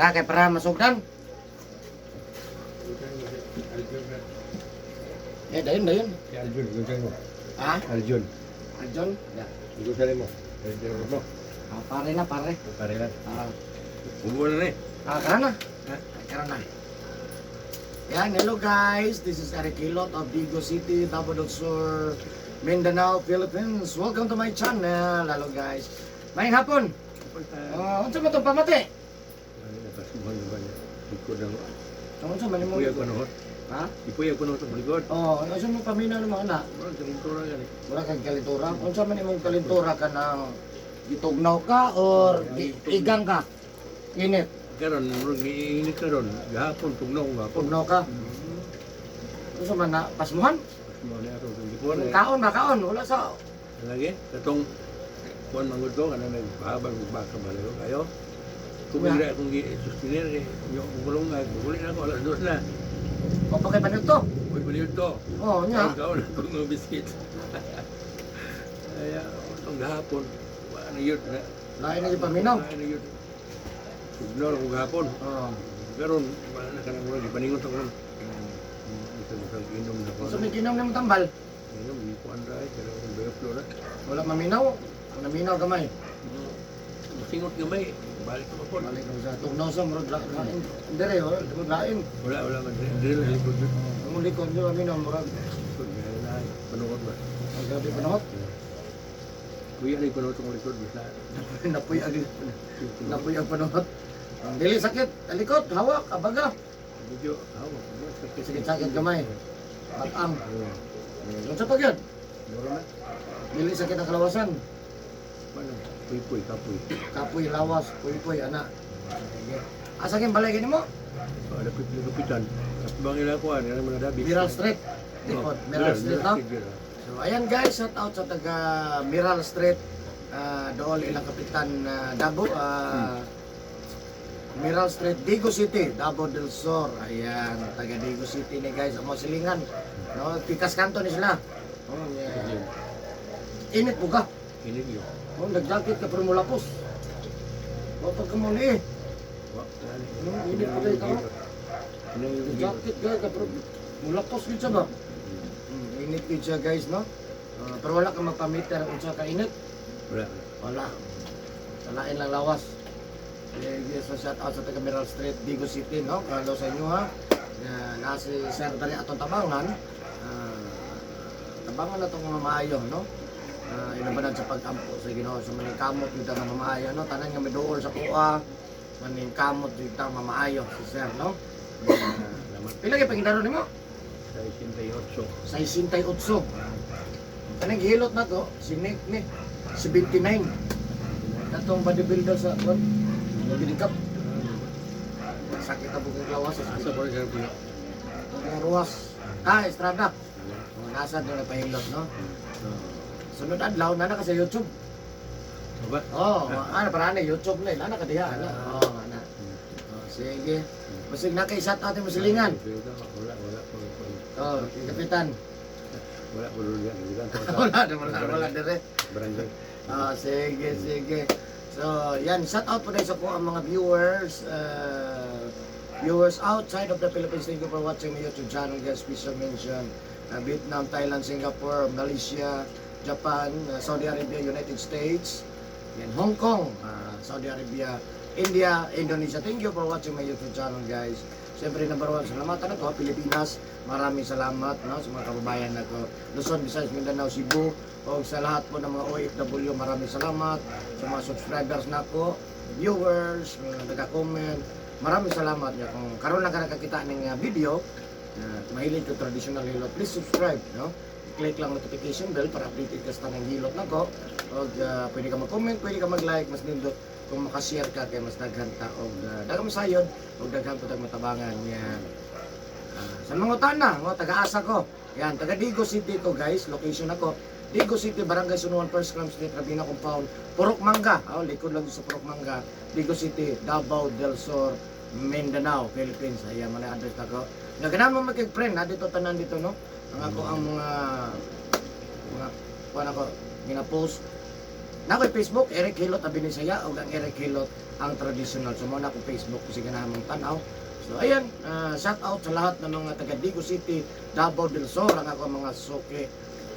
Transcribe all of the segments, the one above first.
Na kay para masugdan. Dayon. Si Aljun, gusto mo. Ha? Aljun. Arjon? Ya. Gusto mo. Gusto mo. Pare na, pare. Pare lang. Ah, Umuwi na eh. karana. Ha? Karana. Yan, hello guys. This is Eric Kilot of Digo City, Davao del Sur, Mindanao, Philippines. Welcome to my channel. Hello guys. Maayong hapon. Unsa man to pamati? Napasuhan na ba niya? Ikot lang. Unsa man mo? Ipuya ko na hot. Ha? Ipuya ko na hot. Maligod. Unsa mo pamina ng mga anak? Wala, kalintura yan eh. Wala kang kalintura. Unsa man imong kalintura ka na gitugnaw ka or igang ka? Init. Karon, iinit ka ron. Gahapon, tugnaw ko gahapon. Tugnaw ka. Unsa man na pasmuhan? Pasmo na ito. Ikuha na eh. Kaon. Wala sa Lagi, katong kuan manggod ko, kanang nagbahabang baka balayo kayo. Kung hindi akong sustinir eh, yung gulong nga, gugulit na ako, alas 2 na. papakay pa nito. Uy, baliw to. Oh, nya. Kaon ako ng biskit. Kaya, itong gahapon, wala na yun na. Lain na yung paminaw. Wala na yun. Tugnaw ako gahapon. Oh. Karon, wala na ka nang mula, ipaningon ako. Isang inom na ko. So may ginom ng tambal. Inom, hindi ko anday, pero ang bayo flora. Wala maminaw. Kung naminaw gamay. Masingot nga may, balik ko po. Balik ko sa tugnaw sa murag lain. Dire, murag lain. Wala man. Drill na likod na. Ang likod nyo maminaw murag. Likod, gaya na. Panuot ba? Ang gabi panahot. Kuya na yung panuot kong likod. Basta. Napuy ang panahot. Ang dili sakit. Talikot, hawak, abaga. Medyo, hawak. Sakit-sakit gamay. Patang. Unsa pa gyud? Mura na. Dili sakit ang kalawasan. Paano? Puy-puy, kapuy. Kapoy, lawas, puy-puy, ana. Asa kayong balay gini mo? Ada kapitan. At bang ila ko, ano mga dabi. Miral Street. Dikot, Miral Street, no? So, ayan guys, shout out sa taga Miral Street. Dool ilang kapitan Dabo. Miral Street, Digo City, Davao del Sur. Ayan, taga Digo City ni guys. Amo silingan. No, pikas kanto ni sila. Oh, yeah. Init po ka. Ini yun. Oh, nagjakit ka pero mulapos. O pag kamuli eh. Init po kayo ka. Nagjakit ka pero mulapos yun siya ba? Init yun siya guys, no? Pero wala kang magpameter kung siya ka-init. Wala. Wala. Salain lang lawas. Yes, so shout out sa taga Miral Street, Digo City, no? Hello sa inyo ha. Nasi Sir Dali atong tabangan. Tabangan na itong mga maayo, no? Inabanan sa pagkampo sa Ginoo. So maning kamot yung mga mamaayo, no? Tanan nga may dool sa kuha. Maning kamot yung mamaayo si Sir, no? Pila kayo pagindaro ni mo? Sa 68. Sa 68. Kanang gihilot na to, si Nick ni 79. Katong bodybuilder sa Binikap. Sakit ang bukong lawas. Asa po rin po. Bukong ruwas. Estrada. Nasa doon na pahilot, no? Sunod adlaw na kasi YouTube. Ba? Para na YouTube na. Lana ka diha. Ana. Sige. Masig na kay shot out mo silingan. Wala Kapitan. Wala po rin. Wala dire. Barangay. Sige. So, yan, shout out po na sa po ang mga viewers. Viewers outside of the Philippines. Thank you for watching my YouTube channel. Guys, special mention. Vietnam, Thailand, Singapore, Malaysia, Japan, Saudi Arabia, United States, yan, Hong Kong, Saudi Arabia, India, Indonesia. Thank you for watching my YouTube channel, guys. Siyempre, number 1, salamat na ko, Pilipinas. Maraming salamat, no, sa mga kababayan na ko. Luzon, Visayas, Mindanao, Cebu, o sa lahat po ng mga OFW, maraming salamat. Sa mga subscribers na ko, viewers, mga nagka-comment, maraming salamat. Kung karoon lang ka nakakita ng video, mahilig ko traditional hilot, please subscribe, no? Click lang notification bell para updated ka sa tanang hilot na ko. O pwede ka mag-comment, pwede ka mag-like, mas nindot kung makashare ka kay mas daghan ta og daghang masayod og daghan pud matabangan yan. Sa mga utana, taga-asa ko. Yan, taga Digo City ko guys, location ako. Digo City, Barangay Sunuan, First Crime Street, Rabina Compound, Purok Mangga. Likod lang sa Purok Mangga. Digo City, Davao del Sur, Mindanao, Philippines. Ayan, man address na ko. Naganan mo makig-friend, dito tanan dito, no? Ang ako ang mga kuha na ko, gina-post. Na ko'y Facebook, Eric Hilot Abinisaya o ang Eric Hilot ang traditional. So mo na ko Facebook kasi ganamang tanaw. So ayan, shout out sa lahat ng mga taga Digo City, Davao del Sur, ang ako mga suki,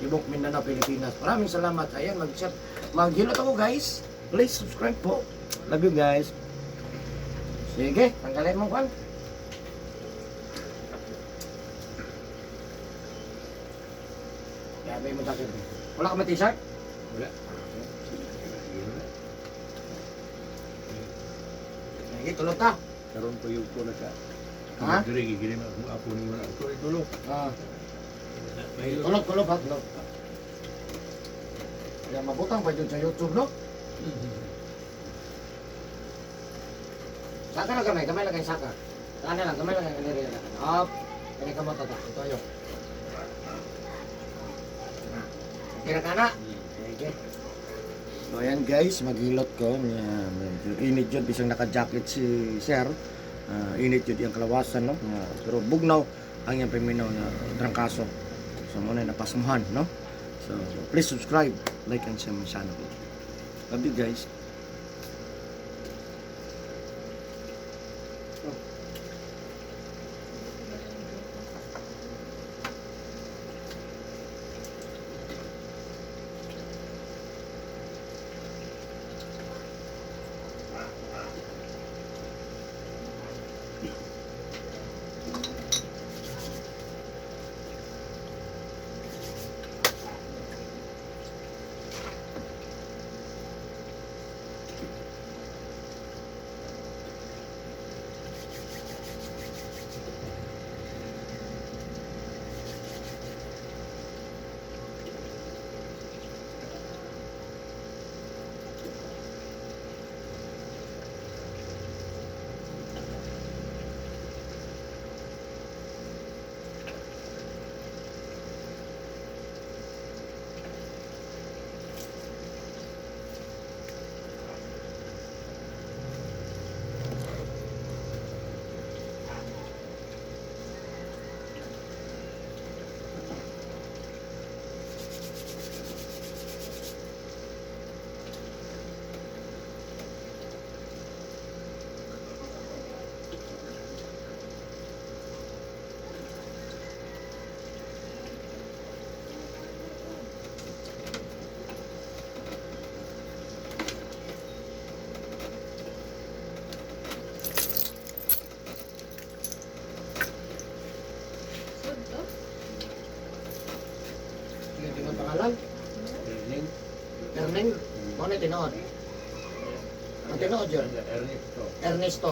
Ibok Mindanao, Pilipinas. Maraming salamat. Ayan, maghilot ako guys. Please subscribe po. Love you guys. Sige, tanggalin mo kwan. Yabe mo jacket. Wala ka may t-shirt? Wala. Sige, tulot ta. Karon pa yung ko na ka. Ha? Dire gigilim ako apo ni mo na. Tulog. Ah, May tulog ha, tulog. Kaya mabutang pa dyan sa YouTube, no? Saka na gamay lang kayo saka. Saka na lang, gamay lang kayo kaniri na. Up, kaya ka mo tata. Ito ayo. Kira ka na. Sige. So ayan guys, maghilot ko. Init yun, bisang naka-jacket si Sir. Init yun yung kalawasan, no? Pero bugnaw ang yung paminaw na drangkaso. So muna napasmuhan, no? So please subscribe, like and share my channel. Love you guys. Sige, ang pangalan? Erning. Erning? Ano yung tinood? Ang tinood yun? Ernesto. Ernesto.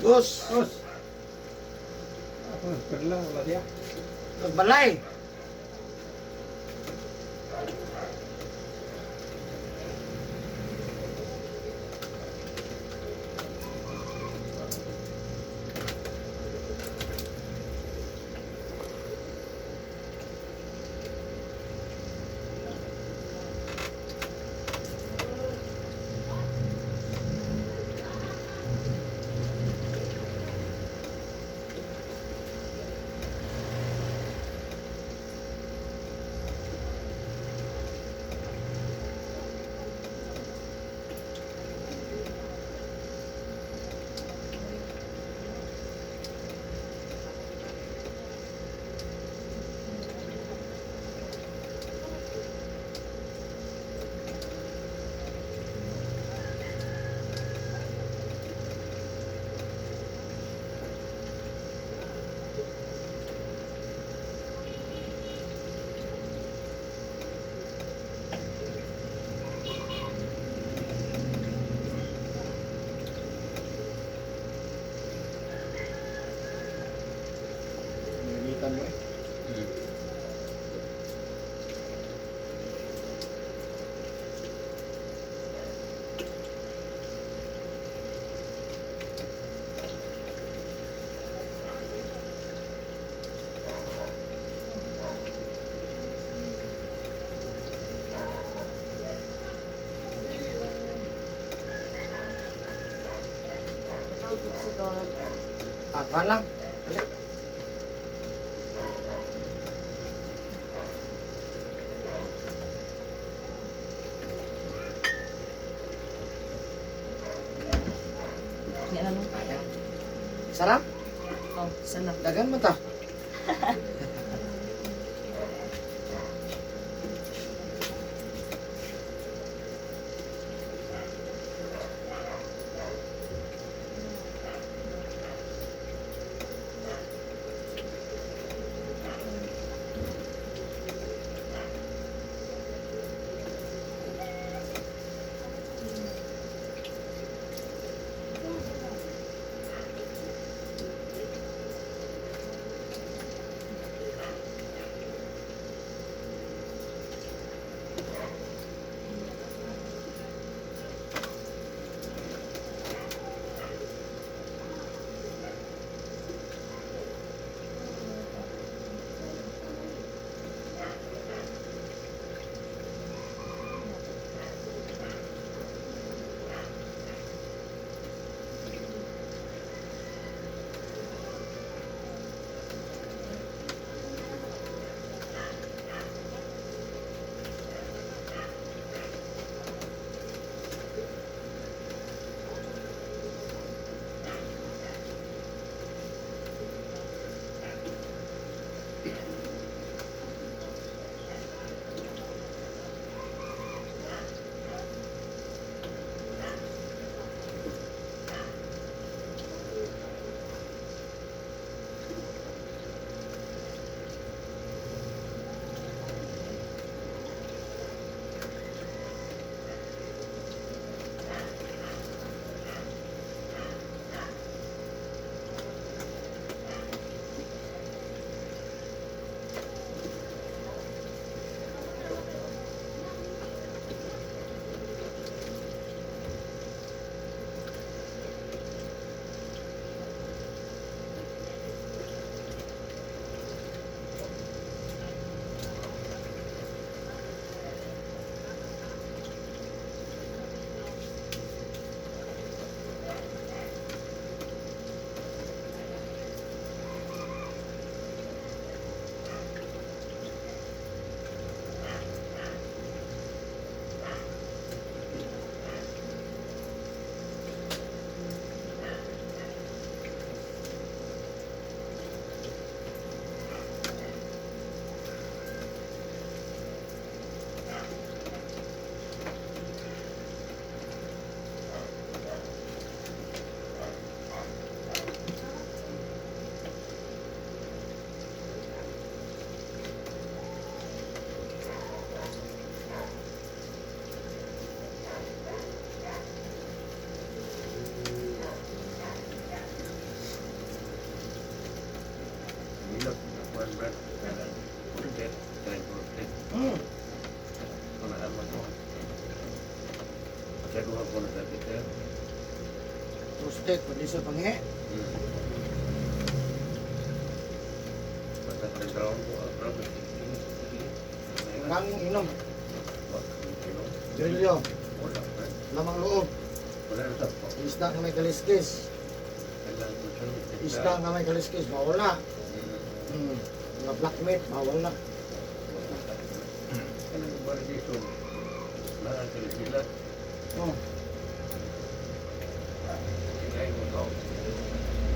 Gus, Ako, perla, wala siya. nagbalay. Nilitan mo eh. Kuhan lang. Balik. Yan ano? Ayan. Sarap? Oh, sanap. Dagan mo ta. Hmm. Roasted, pwede sa panghe. Kanging inom. Trilyo. Lamang loob. Isda nga may kaliskis. Isda nga may kaliskis. Mawala. Mga black meat. Mawala. Oh.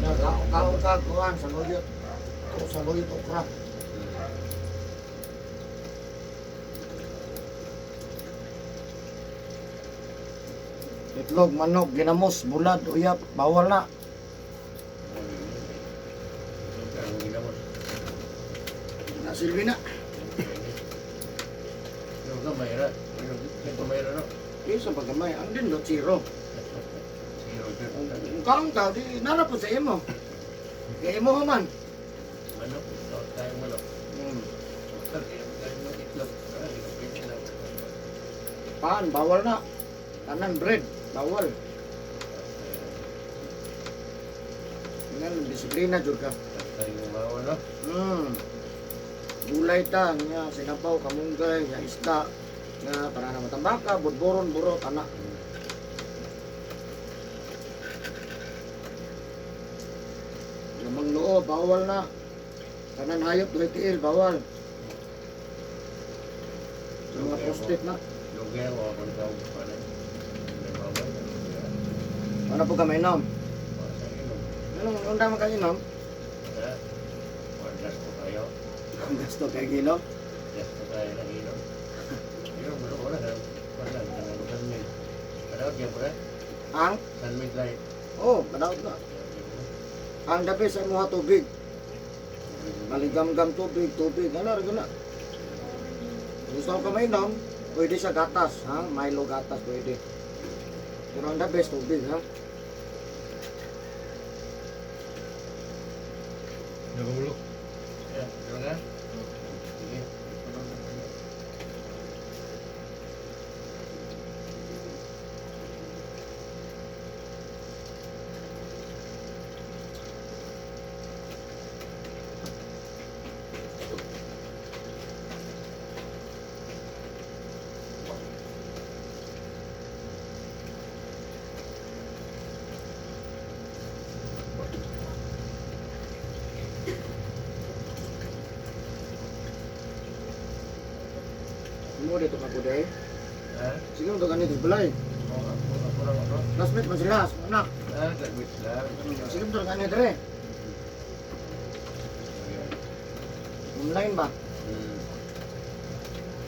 Nagkakaon ka kuhan sa luyot. O sa luyot okra. Itlog, manok, ginamos, bulad, uyap, bawal na. Nasilbi na. Isa pagamay, ang din do zero. Ang kaong tao, di narapod sa imo. Kaya imo man. Paan, bawal na. Tanan bread, bawal. Yan, disiplina jud ka. Gulay ta, nga sinabaw, kamunggay, nga isda, nga para na matambaka, budboron, burot, anak. Lamang loob, bawal na. Tanan hayop, tiil, bawal. Sa mga postit na. Ano po kami inom? Anong unda man kayo inom? Ang gasto kay kilo? Ang? Oh, padaot na. Ang dapi sa mga tubig. Maligam-gam tubig, ano, gana. Gusto ko mainom, pwede sa gatas, ha? Milo gatas, pwede. Pero ang the best tubig, ha? Nagulog. Mo dito ka kuday. Sige mo to ganito balay. Classmate man sila, anak. Sige mo to ganito dre. Online ba?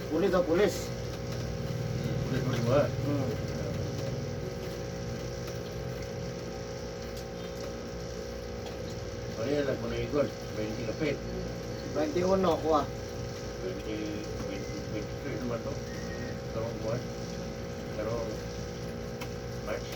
Pulis o pulis. Kaya lang mo na ikon, 20 kapit. 21 kuha. 23 naman to. Tarong buwan. Tarong March.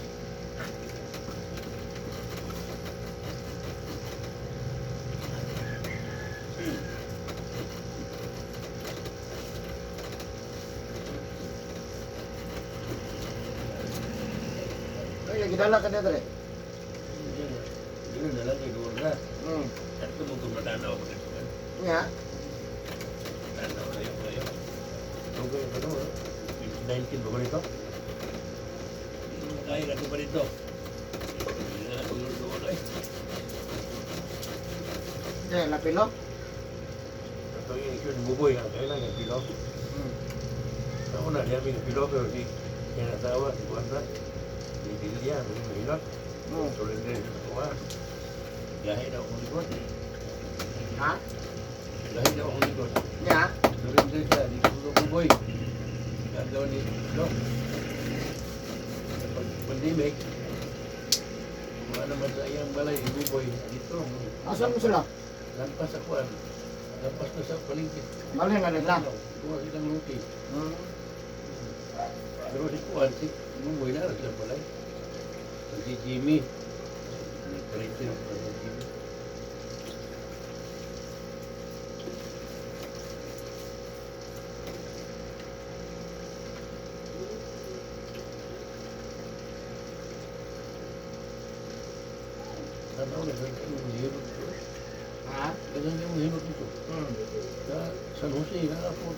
Ay, gidala ka dito dre. Yun na lang kay doon na. At tumutong matanaw ko dito. Nga. Tanaw na yun kayo. Okay, ano? 19 ba ba nito? Kaya ka pa nito. Hindi na tulog doon ay. Okay, lapilo. Ito yung ikin buboy. Kailan yung pilo? Ako na, di aming pilo pero di yan asawa, si Buwanda. Di Dilia, mahilot. Tuloy din sa kuha. Lahi daw akong likod. Ha? Lahi daw akong likod. Nga. Tuloy din siya, di ko buboy. Gagawa ni Pilo. Kapag pandemic, kung naman sa iyang balay, di buboy. Dito, Asan mo sila? lampas sa kuwan. Lampas na sa palingkit. Balik na nila. Kuha silang luti. Pero si kuwan, si buboy na rin silang balay. Si Jimmy. Nagkalit siya ng Jimmy. Ano na yung mahirap dito? Ha? Ganyan yung mahirap dito. Sa San Jose, po.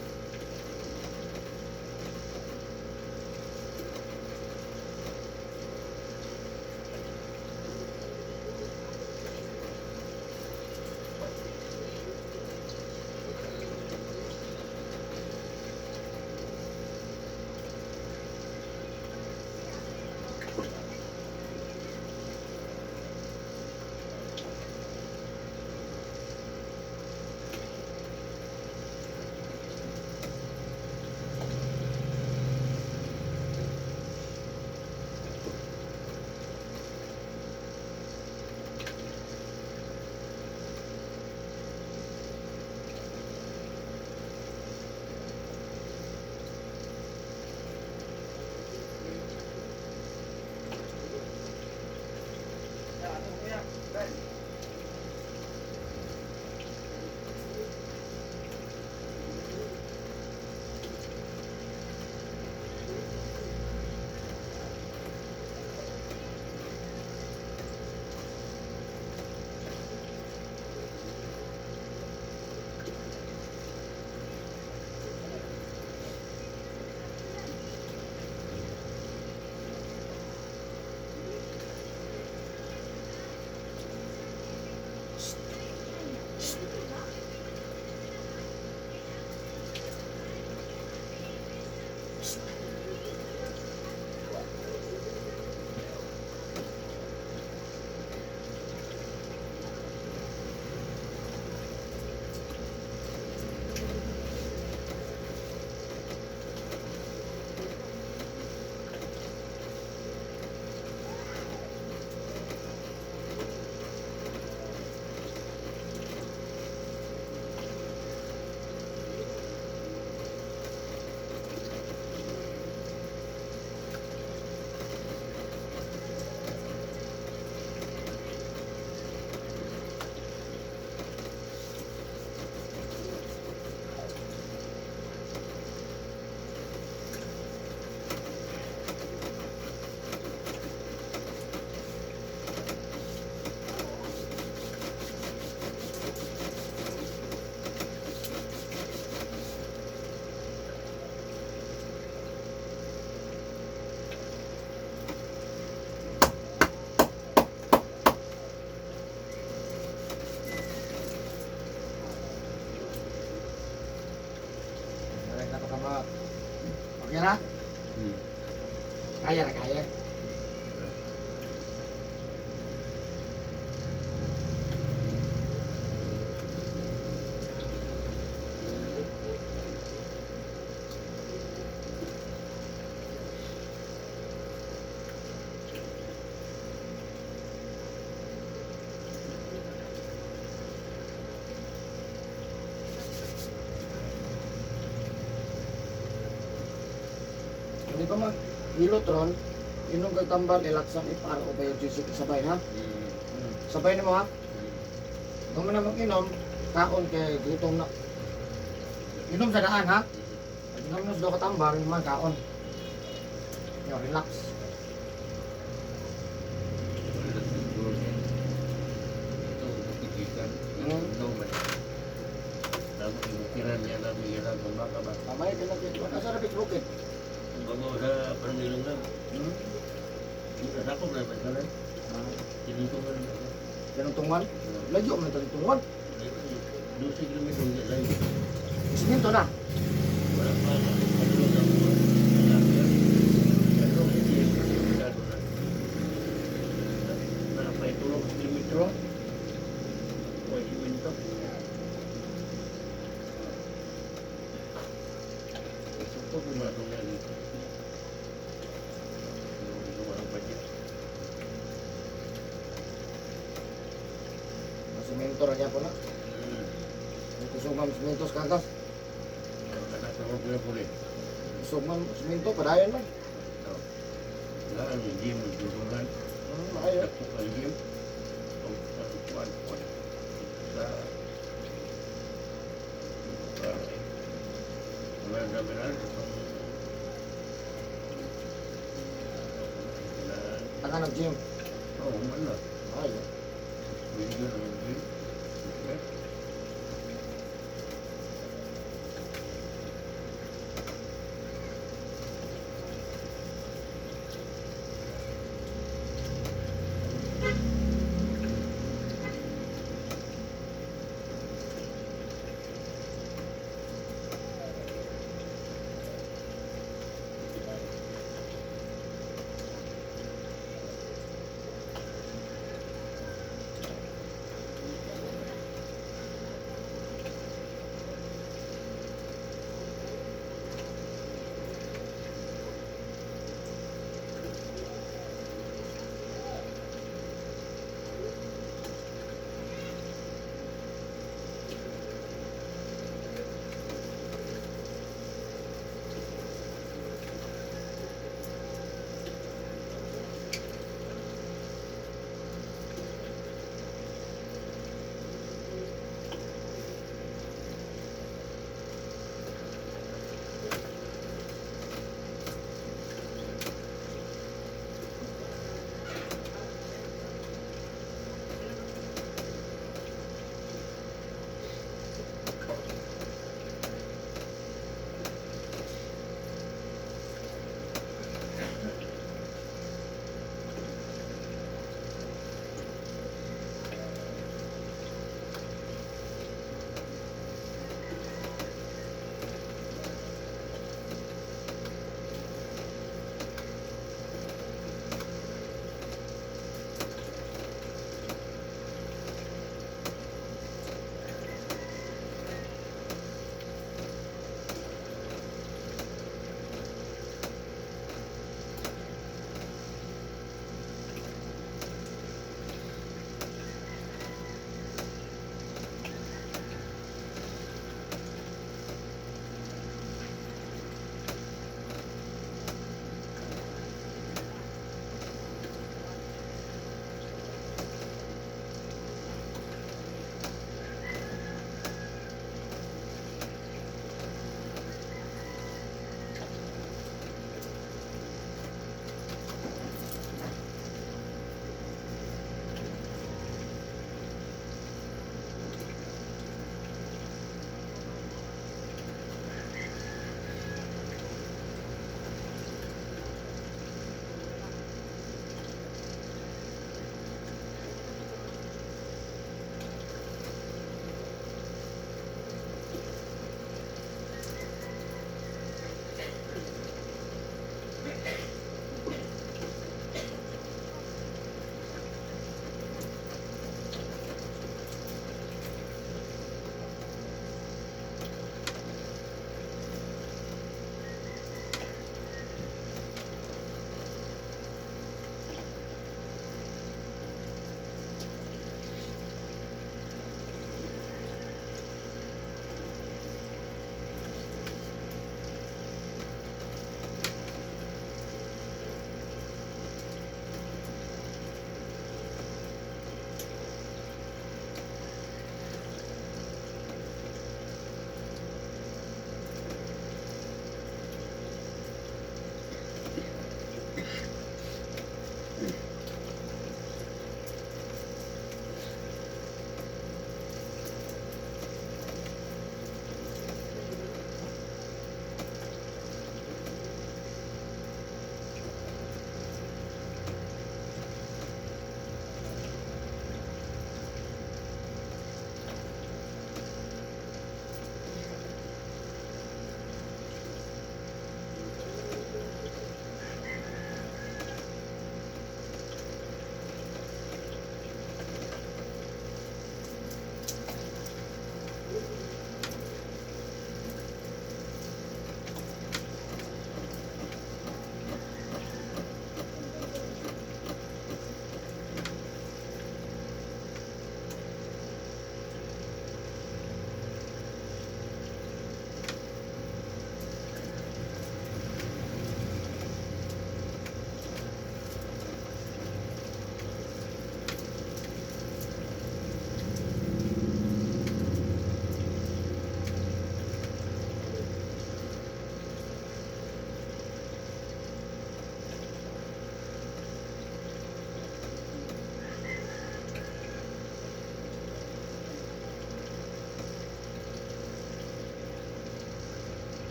Okay na? Kaya na kaya. Hindi pa mag-hilotron, inom kay tambal, ilaksan, ipara o ba yung sisip sabay ha? Sabay na mo ha? Kung mo na mag-inom, kaon kay gutom na. Inom sa daan ha? Inom na sa doon katambal, naman kaon. Yo, relax. Kiran niya namin hirap ng baka ba? Mamay, pinag-ito. Nasa na bit-bukit? Ang bago sa Pernilong lang. Sa ako na ba sana? Tinutong na ako. Tinutungwan? Lagyo mo na tinutungwan. 12 kilometro nga lang. Siminto na. Wala pa. Padulog ang mga lalakyan. Pero hindi. Masyado na. Napay tulong kilometro. Huwag siminto. Ito pumatong yan. Lumarang budget. Siminto na niya po na. Kusumam siminto sa kagas. Anak ng mga puli. Kusumam siminto, padayon man. Wala ang gym, dudugan. Ayun. Takot ang gym. Kuwan. Sa... Wala na meron. Taka nag-gym. Oo, wala. Ayun. Very good, very good. Okay.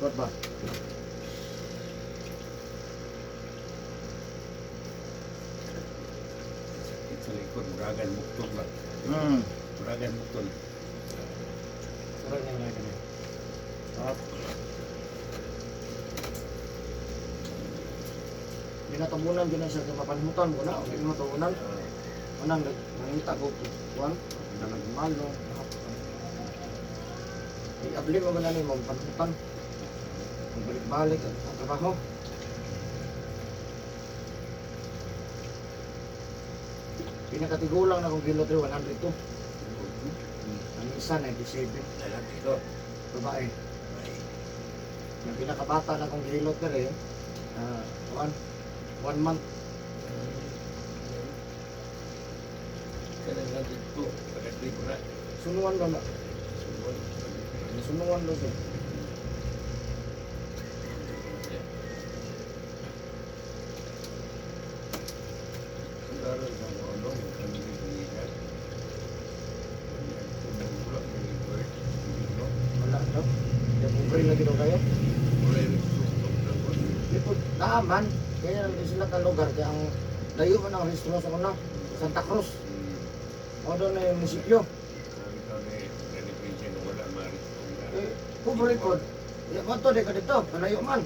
Likod ba? Sakit sa likod, muragan buktog ba? Muragan buktog. Sarap na yung ganyan. Up. Binatabunan din na siya kay mapanhutan ko na. Hindi matabunan. Anang nangita ko. Juan. Na nagmalo. I-abli mo ba na ni mong panhutan? Ang balik-balik ang trabaho. Pinakatigulang na kong kilo 3, 102. Ang isa, 97. Lalaki ito. Babae. Ay, Yung pinakabata na kong kilo 3, 1 month. kailan lang dito. Pagkatli ko na. Sunuan lang na. Sunuan lang siya. Siguro sa mga ano, kami ni Pilihan. Tumulong ng bird. No? Wala daw. Yung pobre na ginaw kayo. Wala yung sustok na po. Di po, naaman. Kaya lang din sila ka lugar. Kaya ang layo man ang restro sa kuna. Santa Cruz. O doon na yung munisipyo. Sabi ko na ganipin na wala maritong na. Eh, pobre po. Yan to, di ka dito. Malayo man.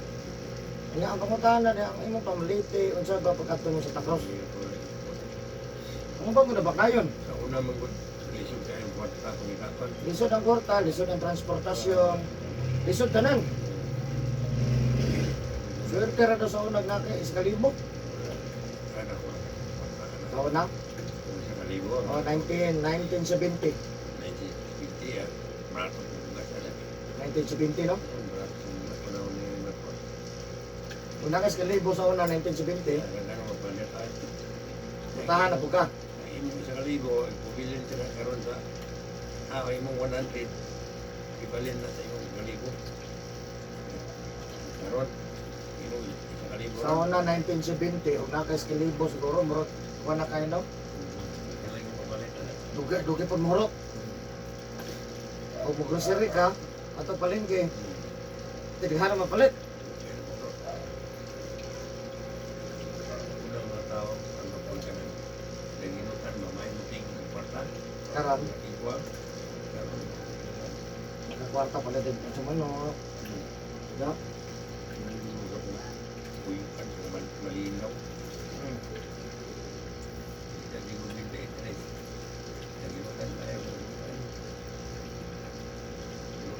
Kaya ang pangutanan, ang imong pamaliti. Kung saan ba pagkato mo sa Santa Cruz. Ano ba mo na bakayon? Sa una magod, lisod kayo ang kwarta kung ikatan. Lisod ang kwarta, lisod ang transportasyon. Lisod tanan. Swerte ra daw sa unag na kay Escalibo. Kada ko. Sa una, Kung sa kalibo, o 1970. 1950 yan. Brato kong nasa 1970, no? Brato kong napanahon na yung nagpo. Una kay Escalibo sa una, 1970. Ang ganda nga magpalit tayo. Putahan na po ka. Ang imong sa kalibo, pubilin sila karon sa imong 100. Ibalin na sa imong kalibo. Karon, imong sa kalibo. Sa una, 1970. Una kay Escalibo siguro, murot. Kuha na kayo, no? Kailangan mapalit na. Dugi po murot. O mag-grocery ka, ato palengke. Tighan na mapalit. Unang mga tao, ano po ka na naginutan, mamay muting kwarta. Karan, Ikwa. Karon. nakakwarta pala din sa manok. Ya? Kuyukan sa malinaw. Jadi mungkin dia interest. Jadi makan saya bukan.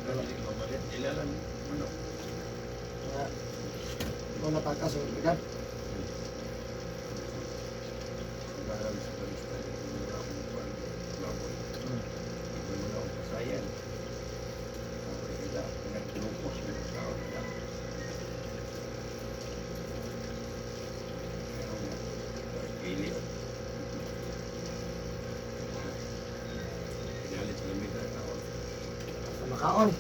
Kalau dari kemarin jalan mana? Kaya, kung natakas yung bigat, Sekarang sekali murah bukan lapor. Itu mana pasayan. Kalau kita dengan lupus kita tahu kita. Pilih. Pinalit kami na tao. sa makaon.